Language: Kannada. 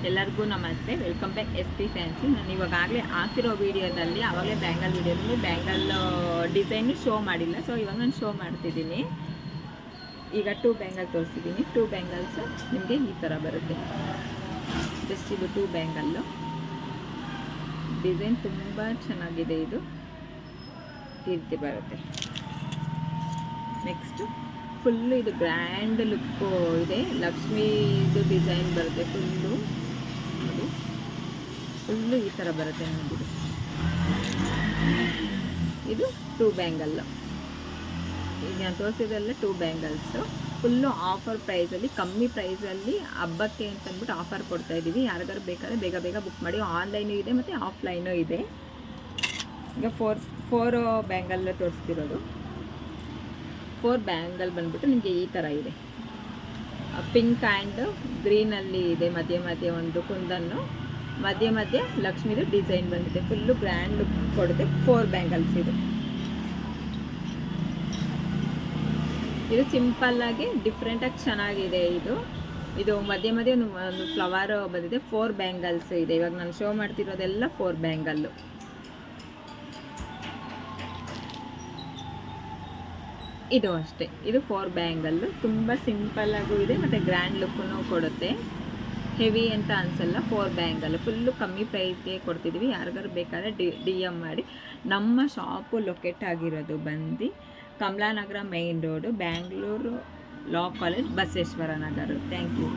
ಎಲ್ಲರಿಗೂ ನಮಸ್ತೆ, welcome back S P fancy. ನಾನು ಇವಾಗಲೇ ಹಾಕಿರೋ ವೀಡಿಯೋದಲ್ಲಿ ಆವಾಗಲೇ ಬ್ಯಾಂಗಲ್ ವೀಡಿಯೋದಲ್ಲಿ ಬ್ಯಾಂಗಲ್ ಡಿಸೈನು ಶೋ ಮಾಡಿಲ್ಲ. ಸೊ ಇವಾಗ ನಾನು ಶೋ ಮಾಡ್ತಿದ್ದೀನಿ. ಈಗ 2 ಬ್ಯಾಂಗಲ್ ತೋರಿಸ್ತಿದ್ದೀನಿ. 2 ಬ್ಯಾಂಗಲ್ಸ್ ನಿಮಗೆ ಈ ಥರ ಬರುತ್ತೆ. ಜಸ್ಟ್ ಇದು 2 ಬ್ಯಾಂಗಲ್ಲು ಡಿಸೈನ್ ತುಂಬ ಚೆನ್ನಾಗಿದೆ. ಇದು ಈ ರೀತಿ ಬರುತ್ತೆ. ನೆಕ್ಸ್ಟು ಫುಲ್ಲು ಇದು ಗ್ರ್ಯಾಂಡ್ ಲುಕ್ಕು ಇದೆ. ಲಕ್ಷ್ಮೀದು ಡಿಸೈನ್ ಬರುತ್ತೆ. ಫುಲ್ಲು ನೋಡಿ, ಫುಲ್ಲು ಈ ಥರ ಬರುತ್ತೆ ನೋಡಿ. ಇದು 2 ಬ್ಯಾಂಗಲ್ಲು. ಈಗ ನಾನು ತೋರಿಸಿದೆಲ್ಲ 2 ಬ್ಯಾಂಗಲ್ಸು. ಫುಲ್ಲು ಆಫರ್ ಪ್ರೈಸಲ್ಲಿ, ಕಮ್ಮಿ ಪ್ರೈಸಲ್ಲಿ ಹಬ್ಬಕ್ಕೆ ಅಂತಂದ್ಬಿಟ್ಟು ಆಫರ್ ಕೊಡ್ತಾಯಿದ್ದೀವಿ. ಯಾರಿಗಾರು ಬೇಕಾದರೆ ಬೇಗ ಬೇಗ ಬುಕ್ ಮಾಡಿ. ಆನ್ಲೈನು ಇದೆ ಮತ್ತು ಆಫ್ಲೈನು ಇದೆ. ಈಗ 4 ಬ್ಯಾಂಗಲ್ ತೋರಿಸ್ತಿರೋದು. 4 ಬ್ಯಾಂಗಲ್ ಬಂದ್ಬಿಟ್ಟು ನಿಮಗೆ ಈ ಥರ ಇದೆ. ಪಿಂಕ್ ಆ್ಯಂಡ್ ಗ್ರೀನಲ್ಲಿ ಇದೆ. ಮಧ್ಯೆ ಒಂದು ಕುಂದನ್ನು, ಮಧ್ಯೆ ಲಕ್ಷ್ಮೀದು ಡಿಸೈನ್ ಬಂದಿದೆ. ಫುಲ್ಲು ಗ್ರ್ಯಾಂಡ್ ಲುಕ್ ಕೊಡುತ್ತೆ. 4 ಬ್ಯಾಂಗಲ್ಸ್ ಇದು ಸಿಂಪಲ್ಲಾಗಿ ಡಿಫ್ರೆಂಟಾಗಿ ಚೆನ್ನಾಗಿದೆ. ಇದು ಮಧ್ಯೆ ಒಂದು ಫ್ಲವರ್ ಬಂದಿದೆ. 4 ಬ್ಯಾಂಗಲ್ಸ್ ಇದೆ. ಇವಾಗ ನಾನು ಶೋ ಮಾಡ್ತಿರೋದೆಲ್ಲ 4 ಬ್ಯಾಂಗಲ್ಲು. ಇದು ಅಷ್ಟೇ, ಇದು 4 ಬ್ಯಾಂಗಲ್ಲು. ತುಂಬ ಸಿಂಪಲ್ಲಾಗೂ ಇದೆ ಮತ್ತು ಗ್ರ್ಯಾಂಡ್ ಲುಕ್ಕನ್ನು ಕೊಡುತ್ತೆ. ಹೆವಿ ಅಂತ ಅನಿಸಲ್ಲ. 4 ಬ್ಯಾಂಗಲ್ ಫುಲ್ಲು ಕಮ್ಮಿ ಪ್ರೈಸ್ಗೆ ಕೊಡ್ತಿದ್ದೀವಿ. ಯಾರಿಗಾರು ಬೇಕಾದ್ರೆ ಡಿ ಎಮ್ ಮಾಡಿ. ನಮ್ಮ ಶಾಪು ಲೊಕೇಟ್ ಆಗಿರೋದು ಬಂದು Kamalanagar main road, Bangalore law college, Basaveshwara Nagar. Thank you.